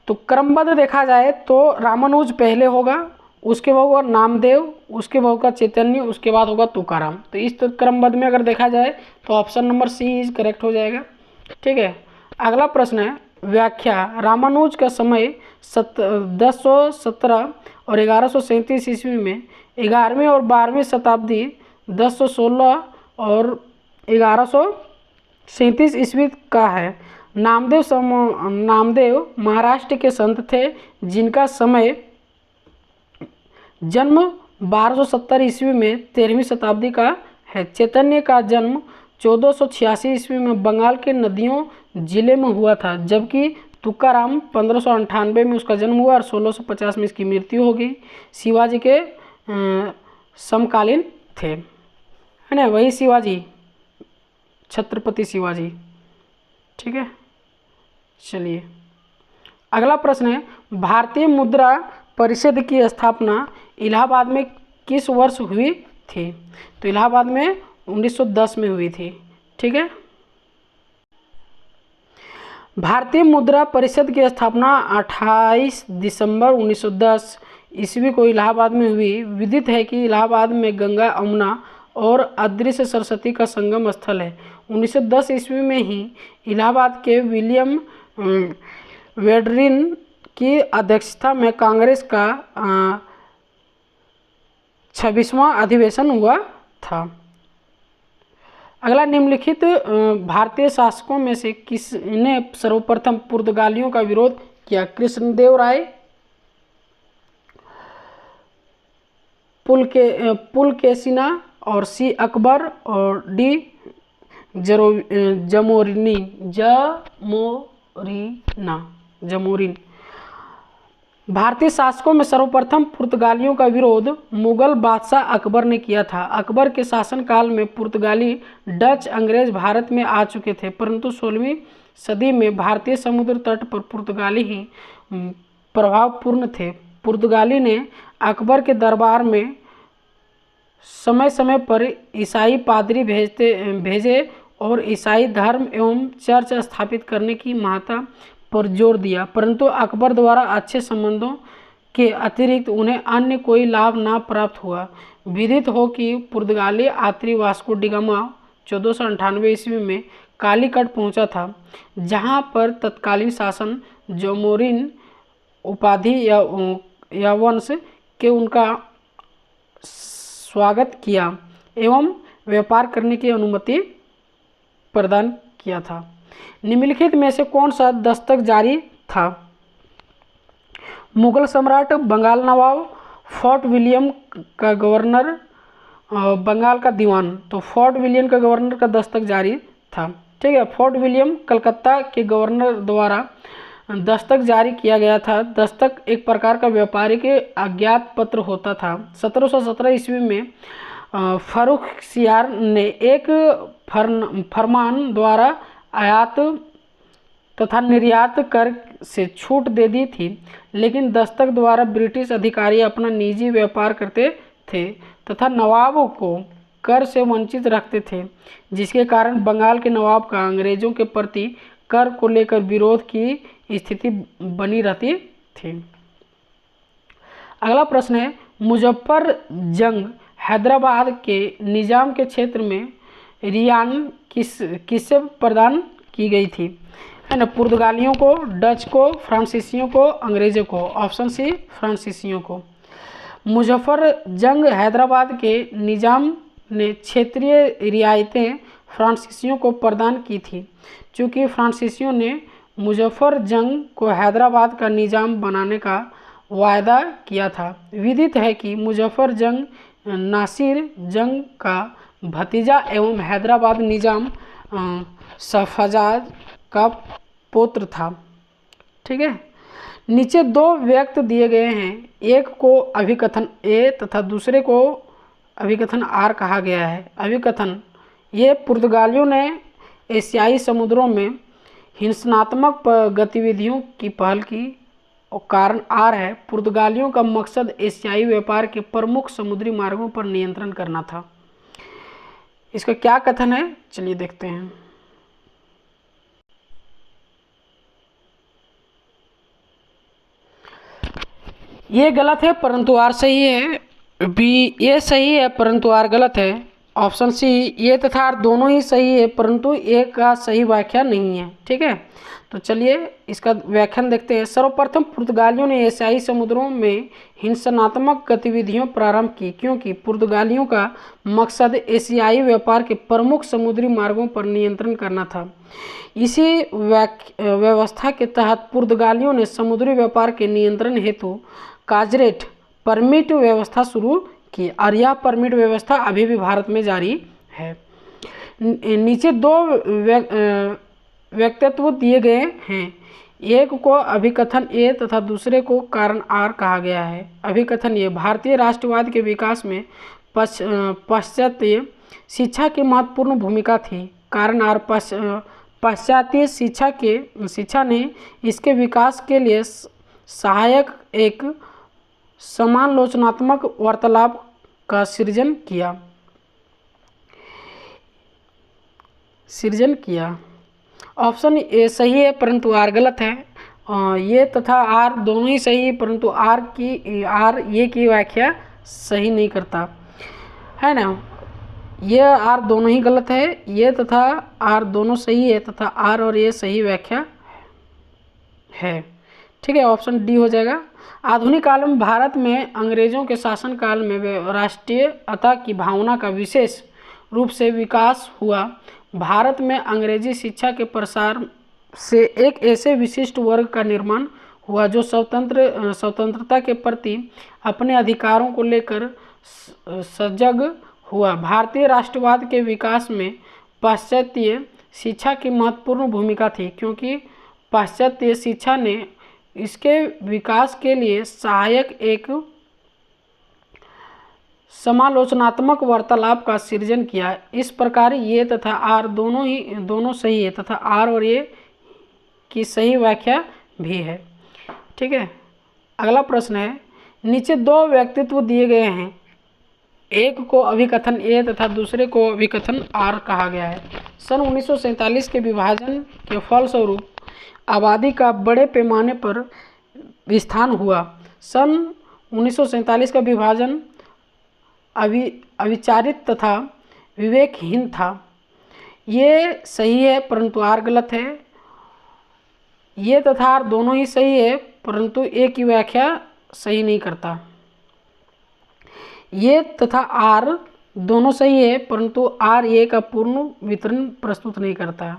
तो क्रमबद्ध देखा जाए तो रामानुज पहले होगा, उसके बाद होगा नामदेव, उसके बाद होगा चैतन्य, उसके बाद होगा तुकाराम। तो इस क्रमबद्ध में अगर देखा जाए तो option number C is correct हो जाएगा। ठीक है, अगला प्रश्न है। व्याख्या। रामानुज का समय 1017 और 1137 ईस्वी में, 11वीं और 12वीं शताब्दी 1016 और 1137 ईस्वी का है। नामदेव महाराष्ट्र के संत थे जिनका समय जन्म 1270 ईस्वी में 13वीं शताब्दी का है। चैतन्य का जन्म 1486 ईस्वी में बंगाल के नदियों जिले में हुआ था, जबकि तुकाराम 1598 में उसका जन्म हुआ और 1650 में इसकी मृत्यु हो गई। शिवाजी के समकालीन थे, है ना, वही शिवाजी, छत्रपति शिवाजी। ठीक है, चलिए अगला प्रश्न है। भारतीय मुद्रा परिषद की स्थापना इलाहाबाद में किस वर्ष हुई थी? तो इलाहाबाद में 1910 में हुई थी। ठीक है, भारतीय मुद्रा परिषद की स्थापना 28 दिसंबर 1910 ईस्वी को इलाहाबाद में हुई। विदित है कि इलाहाबाद में गंगा, यमुना और अदृश्य सरस्वती का संगम स्थल है। 1910 ईस्वी में ही इलाहाबाद के विलियम वेडरिन की अध्यक्षता में कांग्रेस का 26वां अधिवेशन हुआ था। अगला, निम्नलिखित भारतीय शासकों में से किसने सर्वप्रथम पुर्तगालियों का विरोध किया? कृष्णदेव राय, पुलकेशिना और सी अकबर और डी जमोरिन। भारतीय शासकों में सर्वप्रथम पुर्तगालियों का विरोध मुगल बादशाह अकबर ने किया था। अकबर के शासनकाल में पुर्तगाली, डच, अंग्रेज भारत में आ चुके थे, परंतु 16वीं सदी में भारतीय समुद्र तट पर पुर्तगाली ही प्रभावपूर्ण थे। पुर्तगाली ने अकबर के दरबार में समय समय पर ईसाई पादरी भेजे और ईसाई धर्म एवं चर्च स्थापित करने की महत्ता पर जोर दिया, परंतु अकबर द्वारा अच्छे संबंधों के अतिरिक्त उन्हें अन्य कोई लाभ न प्राप्त हुआ। विदित हो कि पुर्तगाली यात्री वास्को डी गामा 1498 ईस्वी में कालीकट पहुंचा था, जहां पर तत्कालीन शासन जमोरिन उपाधि या वंश के उनका स्वागत किया एवं व्यापार करने की अनुमति प्रदान किया था। निम्नलिखित में से कौन सा दस्तक जारी था? मुगल सम्राट, बंगाल नवाब, फोर्ट विलियम का गवर्नर, बंगाल का दीवान। तो फोर्ट विलियम का गवर्नर का दस्तक जारी था। ठीक है, फोर्ट विलियम कलकत्ता के गवर्नर द्वारा दस्तक जारी किया गया था। दस्तक एक प्रकार का व्यापारिक अज्ञात पत्र होता था। 1717 ईस्वी में फर्रुखसियार ने एक फरमान द्वारा आयात तथा निर्यात कर से छूट दे दी थी, लेकिन दस्तक द्वारा ब्रिटिश अधिकारी अपना निजी व्यापार करते थे तथा नवाब को कर से वंचित रखते थे, जिसके कारण बंगाल के नवाब का अंग्रेजों के प्रति कर को लेकर विरोध की स्थिति बनी रहती थी। अगला प्रश्न है, मुजफ्फर जंग हैदराबाद के निजाम के क्षेत्र में रियान किससे प्रदान की गई थी? है ना, पुर्तगालियों को, डच को, फ्रांसीसियों को, अंग्रेजों को। ऑप्शन सी, फ्रांसीसियों को। मुजफ्फर जंग हैदराबाद के निजाम ने क्षेत्रीय रियायतें फ्रांसीसियों को प्रदान की थी। चूँकि फ्रांसीसियों ने मुजफ्फर जंग को हैदराबाद का निजाम बनाने का वायदा किया था। विदित है कि मुजफ्फर जंग नासिर जंग का भतीजा एवं हैदराबाद निजाम सफाजाद का पुत्र था। ठीक है, नीचे दो व्यक्ति दिए गए हैं, एक को अभिकथन ए तथा दूसरे को अभिकथन आर कहा गया है। अभिकथन, ये पुर्तगालियों ने एशियाई समुद्रों में हिंसात्मक गतिविधियों की पहल की, और कारण आर है, पुर्तगालियों का मकसद एशियाई व्यापार के प्रमुख समुद्री मार्गों पर नियंत्रण करना था। इसका क्या कथन है, चलिए देखते हैं। ये गलत है परंतु आर सही है। बी, ये सही है परंतु आर गलत है। ऑप्शन सी, ये तथा आर दोनों ही सही है परंतु ए का सही व्याख्या नहीं है। ठीक है, तो चलिए इसका व्याख्यान देखते हैं। सर्वप्रथम पुर्तगालियों ने एशियाई समुद्रों में हिंसात्मक गतिविधियों प्रारंभ की, क्योंकि पुर्तगालियों का मकसद एशियाई व्यापार के प्रमुख समुद्री मार्गों पर नियंत्रण करना था। इसी व्यवस्था के तहत पुर्तगालियों ने समुद्री व्यापार के नियंत्रण हेतु काजरेट परमिट व्यवस्था शुरू की, और यह परमिट व्यवस्था अभी भी भारत में जारी है। नीचे दो व्यक्तित्व दिए गए हैं, एक को अभिकथन ए तथा दूसरे को कारण आर कहा गया है। अभिकथन ए, भारतीय राष्ट्रवाद के विकास में पाश्चात्य शिक्षा की महत्वपूर्ण भूमिका थी। कारण आर, पाश्चात्य शिक्षा ने इसके विकास के लिए सहायक एक समालोचनात्मक वार्तालाप का सृजन किया। ऑप्शन ए सही है परंतु आर गलत है। ये तथा आर दोनों ही सही है परंतु आर ये की व्याख्या सही नहीं करता है ना। ये आर दोनों ही गलत है, ये तथा आर दोनों सही है तथा आर और ये सही व्याख्या है। ठीक है, ऑप्शन डी हो जाएगा। आधुनिक काल में भारत में अंग्रेजों के शासन काल में राष्ट्रीयता की भावना का विशेष रूप से विकास हुआ। भारत में अंग्रेजी शिक्षा के प्रसार से एक ऐसे विशिष्ट वर्ग का निर्माण हुआ जो स्वतंत्रता के प्रति अपने अधिकारों को लेकर सजग हुआ। भारतीय राष्ट्रवाद के विकास में पाश्चात्य शिक्षा की महत्वपूर्ण भूमिका थी, क्योंकि पाश्चात्य शिक्षा ने इसके विकास के लिए सहायक एक समालोचनात्मक वार्तालाप का सृजन किया। इस प्रकार ये तथा आर दोनों सही है तथा आर और ये की सही व्याख्या भी है। ठीक है, अगला प्रश्न है, नीचे दो व्यक्तित्व दिए गए हैं, एक को अभिकथन ए तथा दूसरे को अभिकथन आर कहा गया है। सन 1947 के विभाजन के फलस्वरूप आबादी का बड़े पैमाने पर विस्तार हुआ। सन 1947 का विभाजन अविचारित तथा विवेकहीन था। ये सही है परंतु आर गलत है। ये तथा आर दोनों ही सही है परंतु ए की व्याख्या सही नहीं करता। ये तथा आर दोनों सही है, परंतु आर ए का पूर्ण वितरण प्रस्तुत नहीं करता।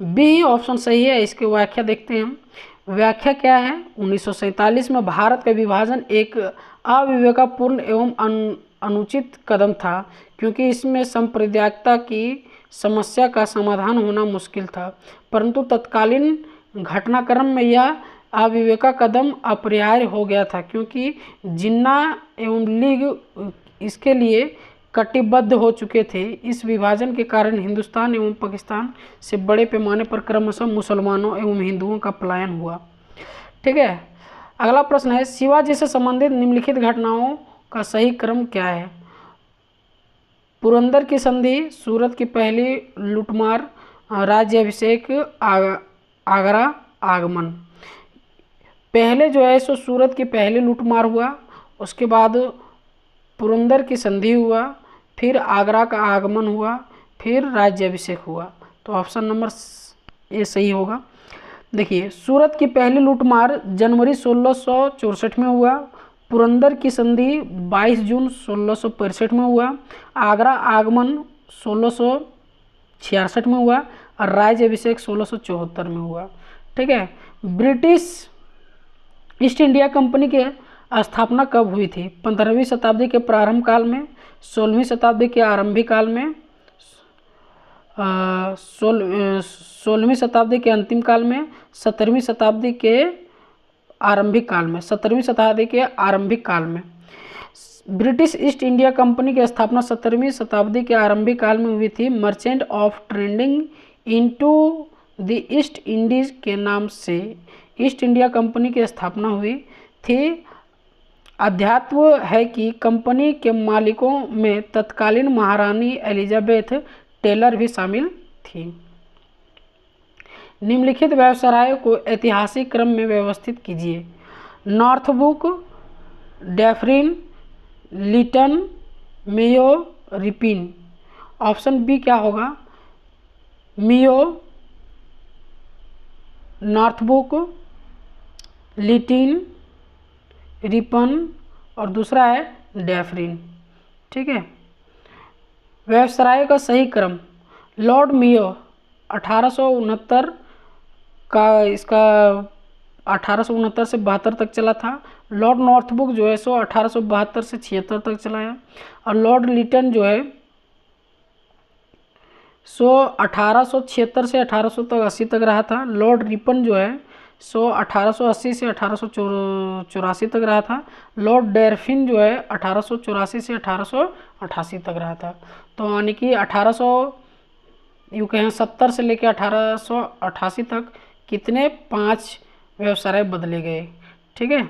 बी ऑप्शन सही है। इसकी व्याख्या देखते हैं हम। व्याख्या क्या है? 1947 में भारत का विभाजन एक अविवेकपूर्ण एवं अनुचित कदम था, क्योंकि इसमें संप्रदायिकता की समस्या का समाधान होना मुश्किल था, परंतु तत्कालीन घटनाक्रम में यह अविवेका कदम अपरिहार्य हो गया था, क्योंकि जिन्ना एवं लीग इसके लिए कटिबद्ध हो चुके थे। इस विभाजन के कारण हिंदुस्तान एवं पाकिस्तान से बड़े पैमाने पर क्रमशः मुसलमानों एवं हिंदुओं का पलायन हुआ। ठीक है, अगला प्रश्न है, शिवाजी से संबंधित निम्नलिखित घटनाओं का सही क्रम क्या है? पुरंदर की संधि, सूरत की पहली लूटमार, राज्याभिषेक, आगरा आगमन। पहले जो है सो सूरत की पहली लूटमार हुआ, उसके बाद पुरंदर की संधि हुआ, फिर आगरा का आगमन हुआ, फिर राज्याभिषेक हुआ। तो ऑप्शन नंबर ए सही होगा। देखिए, सूरत की पहली लूटमार जनवरी 1664 में हुआ, पुरंदर की संधि 22 जून 1665 में हुआ, आगरा आगमन 1666 में हुआ और राज्याभिषेक 1674 में हुआ। ठीक है, ब्रिटिश ईस्ट इंडिया कंपनी के स्थापना कब हुई थी? 15वीं शताब्दी के प्रारंभ काल में, 16वीं शताब्दी के आरंभिक काल में, 16वीं शताब्दी के अंतिम काल में, 17वीं शताब्दी के आरंभिक काल में, 17वीं शताब्दी के आरंभिक काल में। ब्रिटिश ईस्ट इंडिया कंपनी की स्थापना 17वीं शताब्दी के आरंभिक काल में हुई थी। Merchant of trading into the east Indies के नाम से ईस्ट इंडिया कंपनी की स्थापना हुई थी। अध्यात्म है कि कंपनी के मालिकों में तत्कालीन महारानी एलिजाबेथ टेलर भी शामिल थी। निम्नलिखित व्यवसायों को ऐतिहासिक क्रम में व्यवस्थित कीजिए। Northbrook, Dufferin, Lytton, Mayo, Ripon. Option B क्या होगा? मियो, नॉर्थबुक, लिटिन, रिपन और दूसरा है डैफरिन। ठीक है, व्यवसाय का सही क्रम। लॉर्ड मियो 1869 का, इसका 1869 से 72 तक चला था। लॉर्ड नॉर्थबुक जो है सो 1872 से 76 तक चला है और लॉर्ड लिटन जो है सो 1876 से 1880 तक रहा था। लॉर्ड रिपन जो है सो 1880 से 1884 तक रहा था। लॉर्ड डैफरिन जो है 1884 से 1888 तक रहा था। तो यानी कि 1800 यूँ कहें 70 से लेकर 1888 तक कितने 5 व्यवसाय बदले गए। ठीक है,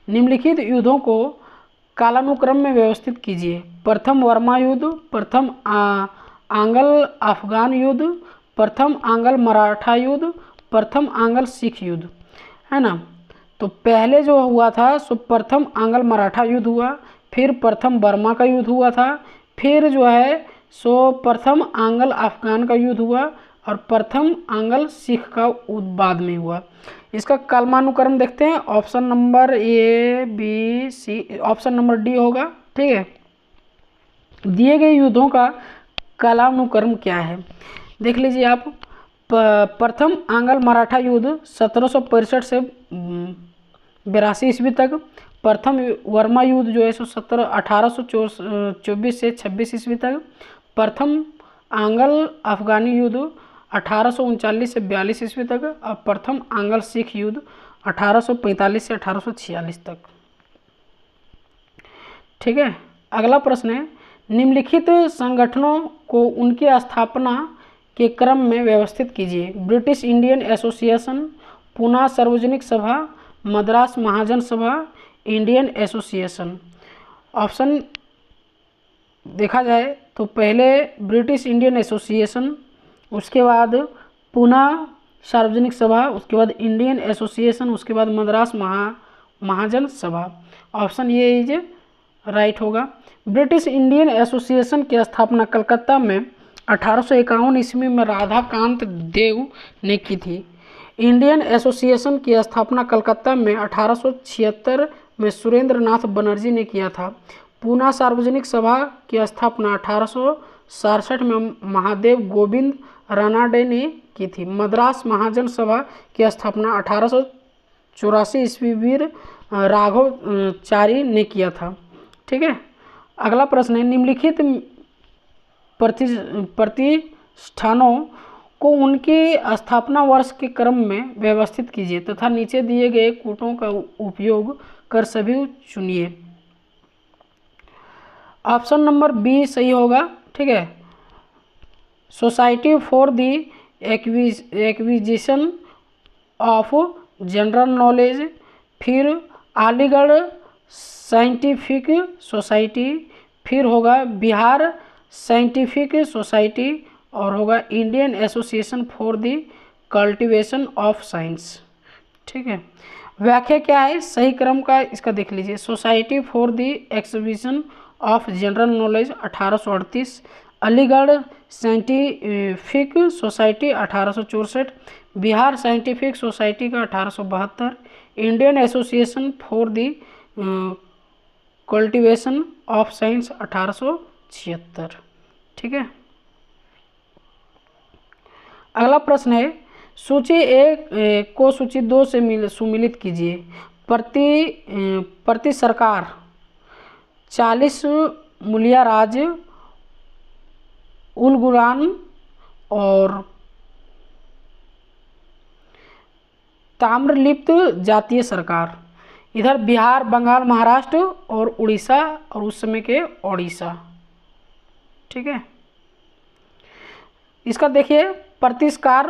निम्नलिखित युद्धों को कालानुक्रम में व्यवस्थित कीजिए। प्रथम वर्मा युद्ध, प्रथम आंग्ल अफगान युद्ध, प्रथम आंग्ल मराठा युद्ध, प्रथम आंग्ल सिख युद्ध, है ना। तो पहले जो हुआ था सो प्रथम आंग्ल मराठा युद्ध हुआ, फिर प्रथम बर्मा का युद्ध हुआ था, फिर जो है सो प्रथम आंग्ल अफगान का युद्ध हुआ और प्रथम आंग्ल सिख का बाद में हुआ। इसका कालानुक्रम देखते हैं। Option number A, B, C, option number D होगा। ठीक है, दिए गए युद्धों का कालानुक्रम क्या है देख लीजिए आप। प्रथम आंग्ल मराठा युद्ध 1765 से 82 ईस्वी तक। प्रथम वर्मा युद्ध जो है सो 1824 से 26 ईस्वी तक। प्रथम आंग्ल अफगानी युद्ध 1839 से 42 ईस्वी तक और प्रथम आंग्ल सिख युद्ध 1845 से 1846 तक। ठीक है, अगला प्रश्न है, निम्नलिखित संगठनों को उनकी स्थापना के क्रम में व्यवस्थित कीजिए। ब्रिटिश इंडियन एसोसिएशन, पूना सार्वजनिक सभा, मद्रास महाजन सभा, इंडियन एसोसिएशन। ऑप्शन देखा जाए तो पहले ब्रिटिश इंडियन एसोसिएशन, उसके बाद पूना सार्वजनिक सभा, उसके बाद इंडियन एसोसिएशन, उसके बाद मद्रास महाजन सभा। ऑप्शन ये इज राइट होगा। ब्रिटिश इंडियन एसोसिएशन की स्थापना कलकत्ता में 1851 ईस्वी में राधाकांत देव ने की थी। इंडियन एसोसिएशन की स्थापना कलकत्ता में 1876 में सुरेंद्र नाथ बनर्जी ने किया था। पूना सार्वजनिक सभा की स्थापना 1867 में महादेव गोविंद रानाडे ने की थी। मद्रास महाजन सभा की स्थापना 1884 ईस्वी वीर राघव चारी ने किया था। ठीक है, अगला प्रश्न है, निम्नलिखित प्रतिष्ठानों को उनकी स्थापना वर्ष के क्रम में व्यवस्थित कीजिए तथा नीचे दिए गए कूटों का उपयोग कर सभी चुनिए। ऑप्शन नंबर बी सही होगा। ठीक है, society for the acquisition of general knowledge, फिर अलीगढ़ साइंटिफिक सोसाइटी, फिर होगा बिहार साइंटिफिक सोसाइटी और होगा Indian association for the cultivation of science. ठीक है, व्याख्या क्या है सही क्रम का इसका देख लीजिए। Society for the acquisition of general knowledge 1838, Aligarh scientific society 1864, Bihar scientific society का 1872, Indian association for the cultivation of science 1876। ठीक है, अगला प्रश्न है, सूची एक को सूची दो से सुमिलित कीजिए। प्रति सरकार 40 मुलिया राज, उलगुरान और ताम्रलिप्त जातीय सरकार। इधर बिहार, बंगाल, महाराष्ट्र और उड़ीसा और उस समय के ओडिशा। ठीक है, इसका देखिए प्रति सरकार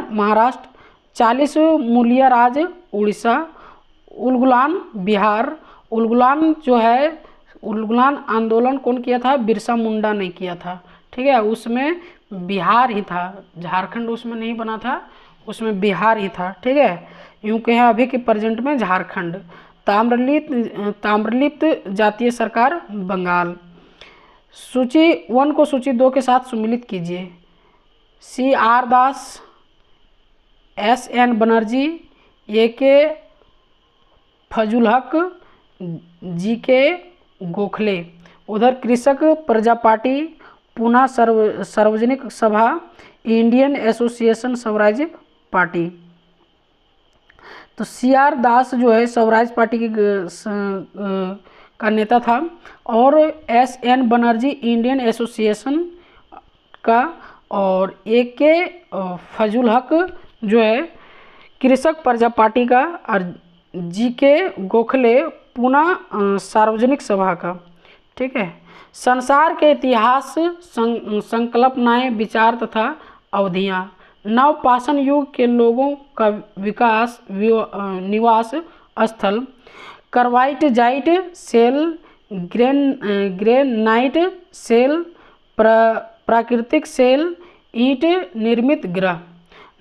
महाराष्ट्र, 40 मुलिया राज उड़ीसा, उलगुलान बिहार। उलगुलान जो है, उलगुलान आंदोलन कौन किया था? बिरसा मुंडा ने किया था। ठीक है, उसमें बिहार ही था, झारखंड उसमें नहीं बना था, उसमें बिहार ही था। ठीक है, यूँ कहें अभी के प्रेजेंट में झारखंड। ताम्रलिप्त जातीय सरकार बंगाल। सूची 1 को सूची 2 के साथ सुमिलित कीजिए। CR दास, SN बनर्जी, AK फजूल हक, GK गोखले। उधर कृषक प्रजा पार्टी, पूना सार्वजनिक सभा, इंडियन एसोसिएशन स्वराज पार्टी। तो CR दास जो है स्वराज पार्टी का नेता था और SN बनर्जी इंडियन एसोसिएशन का और AK फजूल हक जो है कृषक प्रजा पार्टी का और GK गोखले पूना सार्वजनिक सभा का। ठीक है, संसार के इतिहास, संकल्पनाएं, विचार तथा अवधियाँ। नवपाषाण युग के लोगों का विकास, निवास स्थल। कार्बाइट सेल, ग्रेनाइट सेल, प्राकृतिक सेल, ईंट निर्मित ग्रह।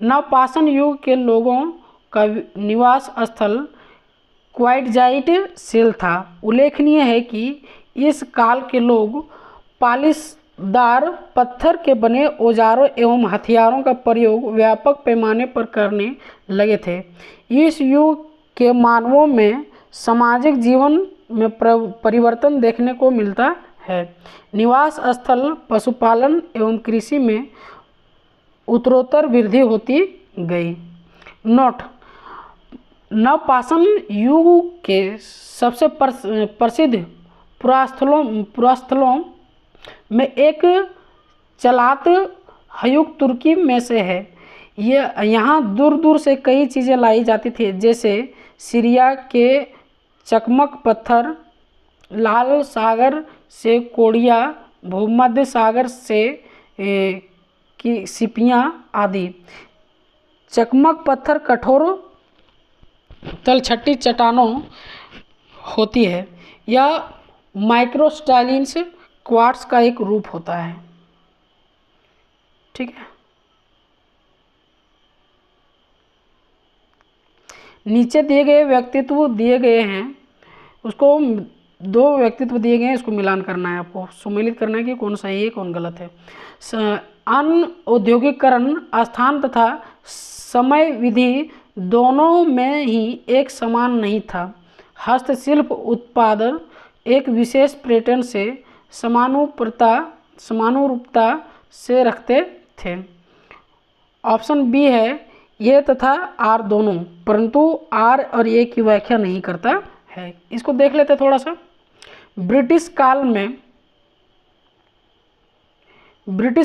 नवपाषाण युग के लोगों का निवास स्थल क्वार्ट्जाइट सेल था। उल्लेखनीय है कि इस काल के लोग पालिशदार पत्थर के बने औजारों एवं हथियारों का प्रयोग व्यापक पैमाने पर करने लगे थे। इस युग के मानवों में सामाजिक जीवन में परिवर्तन देखने को मिलता है। निवास स्थल, पशुपालन एवं कृषि में उत्तरोत्तर वृद्धि होती गई। नोट: नवपाषाण युग के सबसे प्रसिद्ध पुरास्थलों में एक चलात हयुक तुर्की में से है। ये यहाँ दूर दूर से कई चीज़ें लाई जाती थी, जैसे सीरिया के चकमक पत्थर, लाल सागर से कोड़िया, भूमध्य सागर से की सिपियाँ आदि। चकमक पत्थर कठोर तलछटी चट्टानों होती है। यह माइक्रोस्टाइलिन्स क्वार्ट्ज का एक रूप होता है। ठीक है, नीचे दिए गए व्यक्तित्व दिए गए हैं, उसको दो व्यक्तित्व दिए गए हैं, इसको मिलान करना है, आपको सुमेलित करना है कि कौन सही है कौन गलत है। औद्योगिकरण स्थान तथा समय विधि दोनों में ही एक समान नहीं था। हस्तशिल्प उत्पादन एक विशेष पैटर्न से समानुरूपता से रखते थे। ऑप्शन बी है ये तथा आर दोनों, परंतु आर और ये की व्याख्या नहीं करता है। इसको देख लेते थोड़ा सा। ब्रिटिश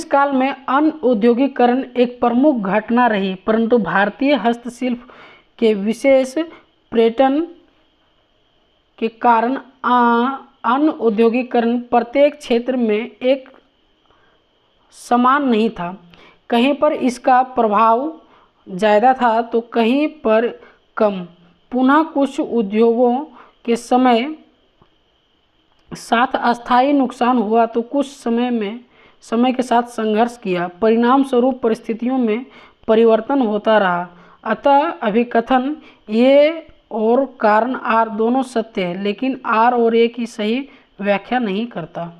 काल में अनऔद्योगिकरण एक प्रमुख घटना रही, परंतु भारतीय हस्तशिल्प के विशेष पैटर्न के कारण अनऔद्योगिकरण प्रत्येक क्षेत्र में एक समान नहीं था। कहीं पर इसका प्रभाव ज़्यादा था तो कहीं पर कम। पुनः कुछ उद्योगों के समय साथ अस्थायी नुकसान हुआ तो कुछ समय के साथ संघर्ष किया। परिणाम स्वरूप परिस्थितियों में परिवर्तन होता रहा। अतः अभिकथन ये और कारण आर दोनों सत्य है, लेकिन आर और ए की सही व्याख्या नहीं करता।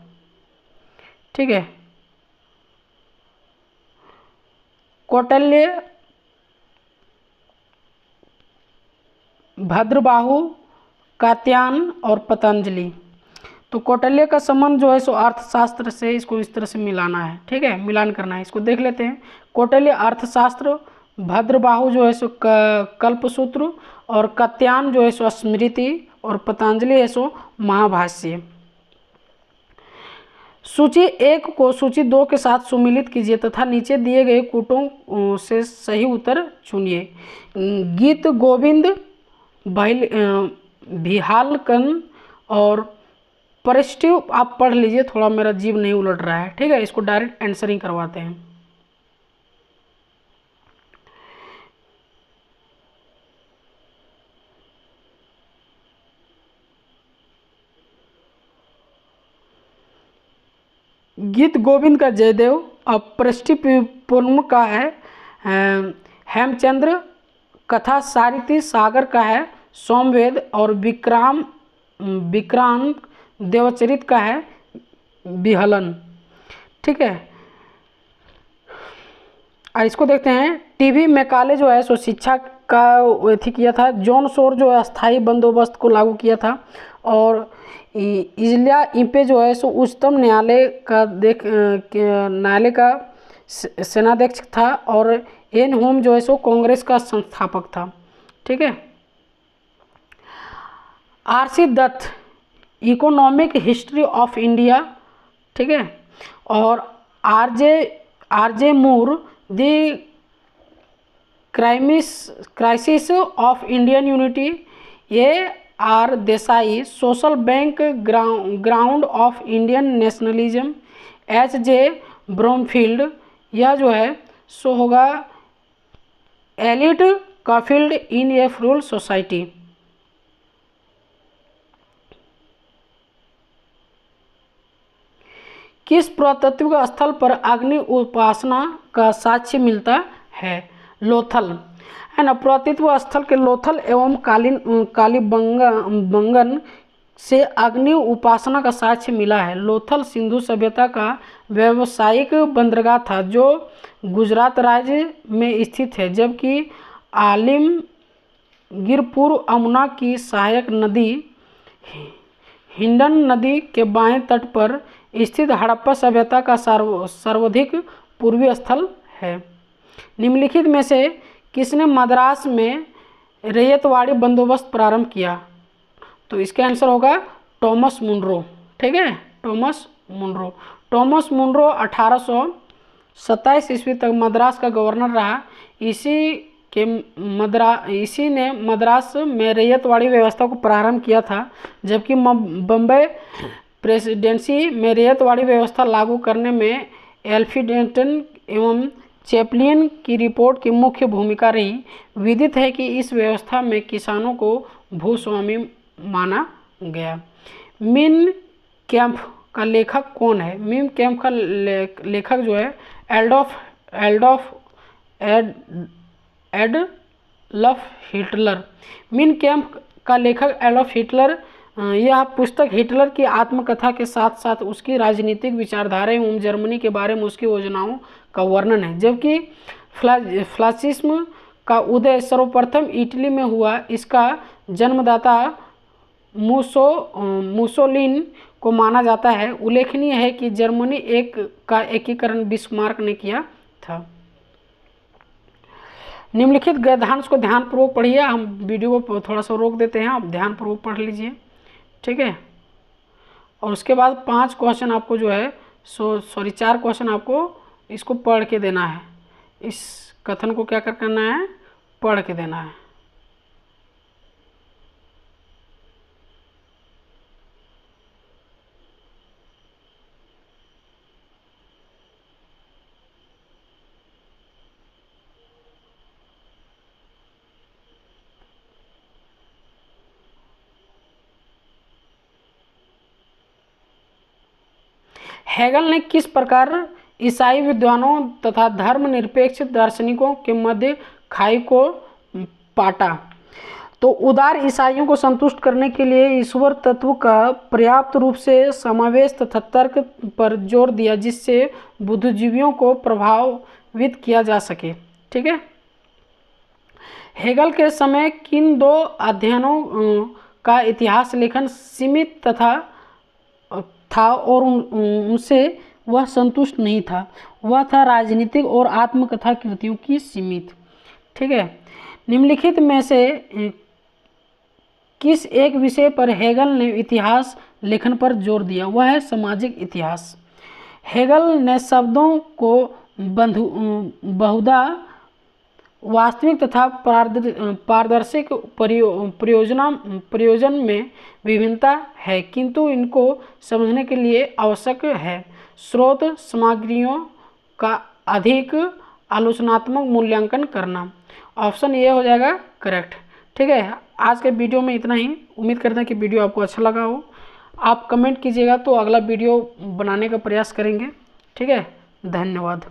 ठीक है। कौटिल्य, भद्रबाहु, कात्यायन और पतंजलि। तो कौटिल्य का संबंध जो है सो अर्थशास्त्र से, इसको इस तरह से मिलाना है। ठीक है, मिलान करना है। इसको देख लेते हैं। कौटिल्य अर्थशास्त्र, भद्रबाहु जो है सो कल्पसूत्र, और कात्यायन जो है सो स्मृति, और पतंजलि है सो महाभाष्य। सूची 1 को सूची 2 के साथ सुमिलित कीजिए तथा नीचे दिए गए कूटों से सही उत्तर चुनिए। गीत गोविंद, भिहालकन और परिस्टिव आप पढ़ लीजिए, थोड़ा मेरा जीव नहीं उलट रहा है। ठीक है, इसको डायरेक्ट आंसरिंग करवाते हैं। गीत गोविंद का जयदेव, परिस्टिपूर्व का है हेमचंद्र, कथा सारिथी सागर का है सोमवेद, और विक्रांत देवचरित का है विहलन। ठीक है, और इसको देखते हैं। टीवी मैकाले जो है सो शिक्षा का एथी किया था। जॉन शोर जो है स्थायी बंदोबस्त को लागू किया था, और इजलिया इपे जो है सो उच्चतम न्यायालय का सेनाध्यक्ष था, और एन होम जो है सो कांग्रेस का संस्थापक था। ठीक है। RC. Dutt, economic history of India. ठीक है, और RJ. Moore, the crisis of Indian unity. AR. Desai, social background of Indian nationalism. HJ. Bromfield, यह जो है सो होगा एलिट काफील्ड इन ए फ्रूल सोसाइटी। किस पुरातत्व स्थल पर अग्नि उपासना का साक्ष्य मिलता है? लोथल है ना। पुरातत्व स्थल के लोथल एवं कालीबंगन से अग्नि उपासना का साक्ष्य मिला है। लोथल सिंधु सभ्यता का व्यावसायिक बंदरगाह था जो गुजरात राज्य में स्थित है, जबकि आलिमगीरपुर अमुना की सहायक नदी हिंडन नदी के बाएं तट पर स्थित हड़प्पा सभ्यता का सर्वाधिक पूर्वी स्थल है। निम्नलिखित में से किसने मद्रास में रैयतवाड़ी बंदोबस्त प्रारंभ किया? तो इसका आंसर होगा टॉमस मुनरो। ठीक है, टॉमस मुनरो 1827 ईस्वी तक मद्रास का गवर्नर रहा। इसी ने मद्रास में रैयतवाड़ी व्यवस्था को प्रारंभ किया था, जबकि बम्बई प्रेसिडेंसी में रैयतवाड़ी व्यवस्था लागू करने में एल्फिंगटन एवं चैपलिन की रिपोर्ट की मुख्य भूमिका रही। विदित है कि इस व्यवस्था में किसानों को भूस्वामी माना गया। मीन कैम्प का लेखक कौन है? मीन कैम्प का लेखक जो है एडल्फ हिटलर। मीन कैम्प का लेखक एडल्फ हिटलर यह पुस्तक हिटलर की आत्मकथा के साथ साथ उसकी राजनीतिक विचारधारा एवं जर्मनी के बारे में उसकी योजनाओं का वर्णन है। जबकि फ्लासिज्म का उदय सर्वप्रथम इटली में हुआ, इसका जन्मदाता मुसोलिनी को माना जाता है। उल्लेखनीय है कि जर्मनी का एकीकरण बिस्मार्क ने किया था। निम्नलिखित गद्यांश को ध्यानपूर्वक पढ़िए। हम वीडियो को थोड़ा सा रोक देते हैं, आप ध्यानपूर्वक पढ़ लीजिए, ठीक है। और उसके बाद 5 क्वेश्चन आपको जो है 4 क्वेश्चन आपको इसको पढ़ के देना है। इस कथन को क्या करना है, पढ़ के देना है। हेगल ने किस प्रकार ईसाई विद्वानों तथा धर्मनिरपेक्ष दार्शनिकों के मध्य खाई को पाटा? तो उदार ईसाइयों को संतुष्ट करने के लिए ईश्वर तत्व का पर्याप्त रूप से समावेश तथा तर्क पर जोर दिया, जिससे बुद्धिजीवियों को प्रभावित किया जा सके, ठीक है। हेगल के समय किन 2 अध्ययनों का इतिहास लेखन सीमित था और उनसे वह संतुष्ट नहीं था। वह था राजनीतिक और आत्मकथा कृतियों की सीमित, ठीक है। निम्नलिखित में से किस एक विषय पर हेगल ने इतिहास लेखन पर जोर दिया? वह है सामाजिक इतिहास। हेगल ने शब्दों को बहुधा वास्तविक तथा पारदर्शिक प्रयोजन में विभिन्नता है, किंतु इनको समझने के लिए आवश्यक है स्रोत सामग्रियों का अधिक आलोचनात्मक मूल्यांकन करना। ऑप्शन ए हो जाएगा करेक्ट, ठीक है। आज के वीडियो में इतना ही। उम्मीद करते हैं कि वीडियो आपको अच्छा लगा हो। आप कमेंट कीजिएगा तो अगला वीडियो बनाने का प्रयास करेंगे, ठीक है। धन्यवाद।